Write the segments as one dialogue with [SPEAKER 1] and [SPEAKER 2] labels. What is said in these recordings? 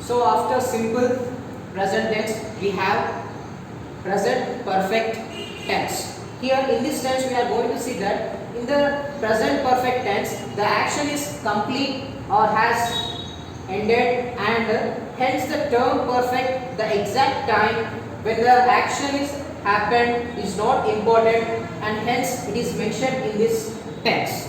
[SPEAKER 1] So after simple present tense, we have present perfect tense. Here in this tense, we are going to see that in the present perfect tense, the action is complete or has ended, and hence the term perfect, the exact time when the action is happened is not important, and hence it is mentioned in this tense.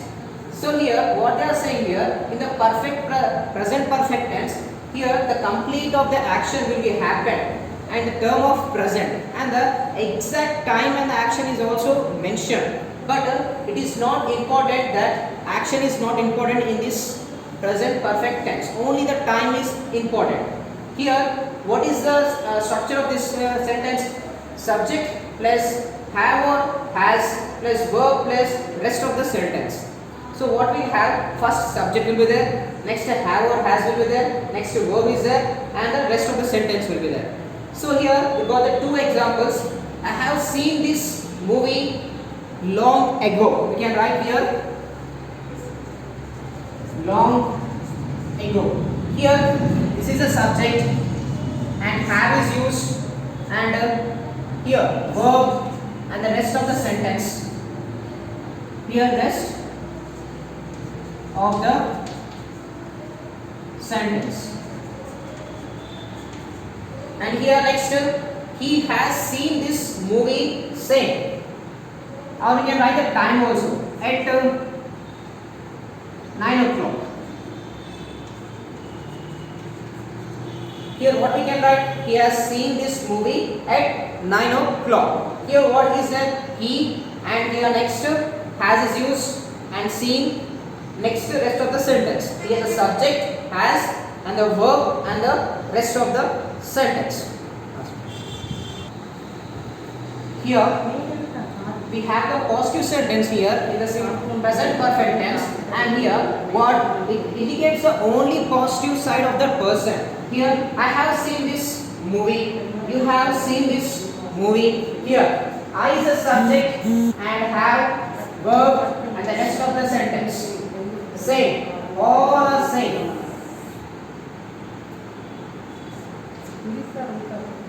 [SPEAKER 1] So here what they are saying here, in the present perfect tense, here the complete of the action will be happened and the term of present, and the exact time and the action is also mentioned, but it is not important, that action is not important in this present perfect tense, only the time is important. Here what is the structure of this sentence? Subject plus have or has plus verb plus rest of the sentence. So what we have, first subject will be there, next have or has will be there, next verb is there, and the rest of the sentence will be there. So here we got the two examples. I have seen this movie long ago. We can write here long ago. Here this is the subject and have is used, and here verb and the rest of the sentence. Here rest of the sentence. And here next, he has seen this movie same. Or we can write the time also at 9 o'clock. Here what we can write? He has seen this movie at 9 o'clock. Here what is that? He, and here next has is used and seen. Next rest of the sentence. Here the subject, has, and the verb and the rest of the sentence. Here we have the positive sentence here in the present perfect tense, and here what it indicates the only positive side of the person. Here I have seen this movie, you have seen this movie. Here I is the subject and have verb and the rest of the sentence. Same, all are same.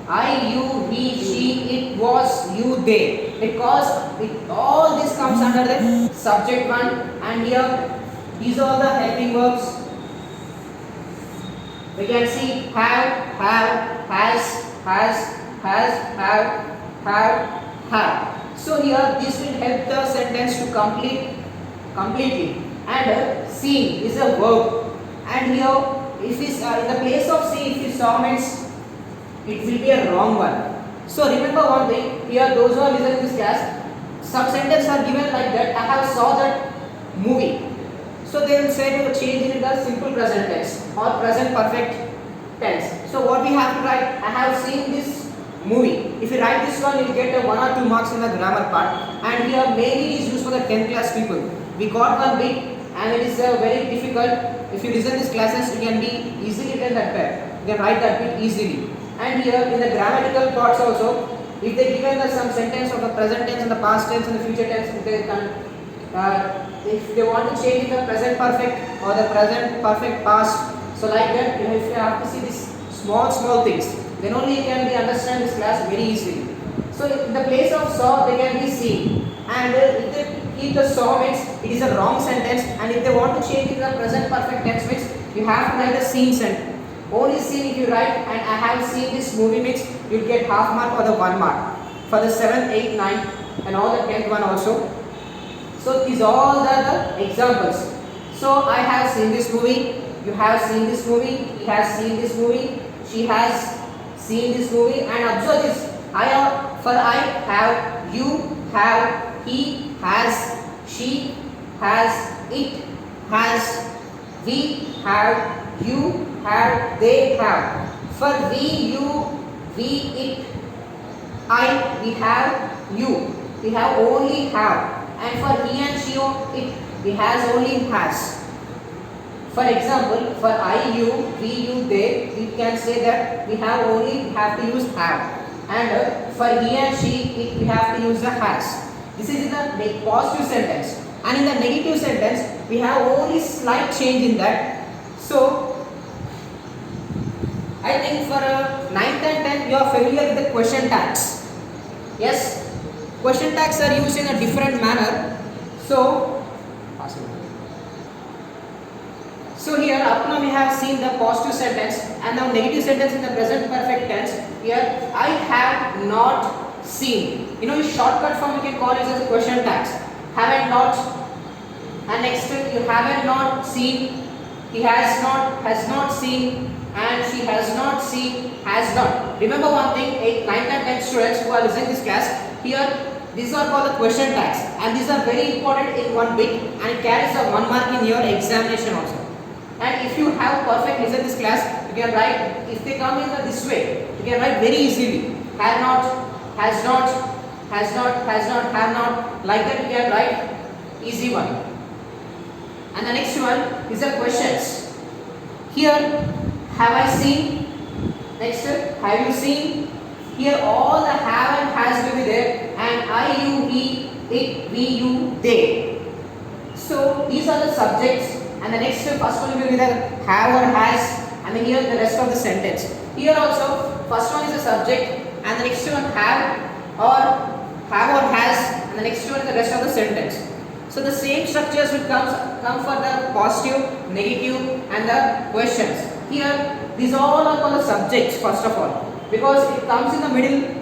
[SPEAKER 1] I, you, he, she, it was, you, they. Because all this comes under the subject one, and here these are the helping verbs. We can see have, has, have. So here this will help the sentence to completely. And seen is a verb, and here if is in the place of see, if you saw means it will be a wrong one. So remember one thing here, those who are listening this class, some sentences are given like that. I have saw that movie, so they will say to change in the simple present tense or present perfect tense. So what we have to write? I have seen this movie. If you write this one, you will get 1 or 2 marks in the grammar part, and here mainly is used for the 10th class people. We got one bit, and it is very difficult. If you listen these classes, you can be easily written that bit. You can write that bit easily. And here in the grammatical parts also, if they given some sentence of the present tense and the past tense and the future tense, if they want to change in the present perfect or the present perfect past, so like that, if you have to see these small things, then only you can be understand this class very easily. So in the place of saw, they can be seen, and if they keep the saw means it is a wrong sentence, and if they want to change in the present perfect tense means you have to write the seen sentence. Only seen if you write and I have seen this movie means you will get half mark or the 1 mark for the 7th, 8th, 9th and all the 10th one also. So these all the examples. So I have seen this movie, you have seen this movie, he has seen this movie, she has seen this movie, and observe this. I have, you have, he has, she has, it has, we have, you have, they have. For we, you, we, it, I, we have, you. We have only have. And for he and she, it, we has only has. For example, for I, you, we, you, they, we can say that we have to use have. And for he and she, it, we have to use the has. This is in the positive sentence. And in the negative sentence, we have only slight change in that. So I think for 9th and 10th you are familiar with the question tags. Yes, question tags are used in a different manner. So here up now we have seen the positive sentence and now negative sentence in the present perfect tense. Here I have not seen. You know, shortcut form we can call it as question tags. Haven't not, and next you haven't not seen. He has not seen, and she has not seen, has not. Remember one thing, 8th, 9th and 10th students who are listening to this class, here these are called the question tags and these are very important in one bit and it carries a 1 mark in your examination also. And if you have perfect listen this class, you can write, if they come in this way, you can write very easily. Have not, has not, has not, has not, have not, like that you can write, easy one. And the next one is the questions. Here, have I seen? Next, have you seen? Here all the have and has will be there, and I, you, he, it, we, you, they. So these are the subjects, and the next first one will be the have or has, and then here the rest of the sentence. Here also first one is the subject, and the next one have or has, and the next one is the rest of the sentence. So the same structures will come for the positive, negative, and the questions. Here these all are called the subjects first of all, because it comes in the middle.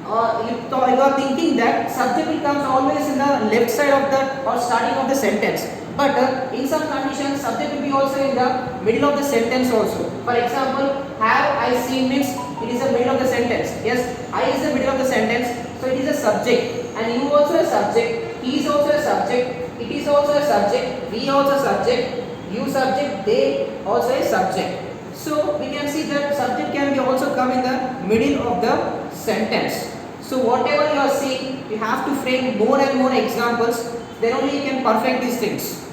[SPEAKER 1] You are thinking that subject will comes always in the left side of the or starting of the sentence. But in some conditions, subject will be also in the middle of the sentence also. For example, have I seen means it is the middle of the sentence. Yes, I is the middle of the sentence, so it is a subject, and you also a subject. He is also a subject, it is also a subject, we also subject, you subject, they also a subject. So we can see that subject can be also come in the middle of the sentence. So whatever you are seeing, you have to frame more and more examples, then only you can perfect these things.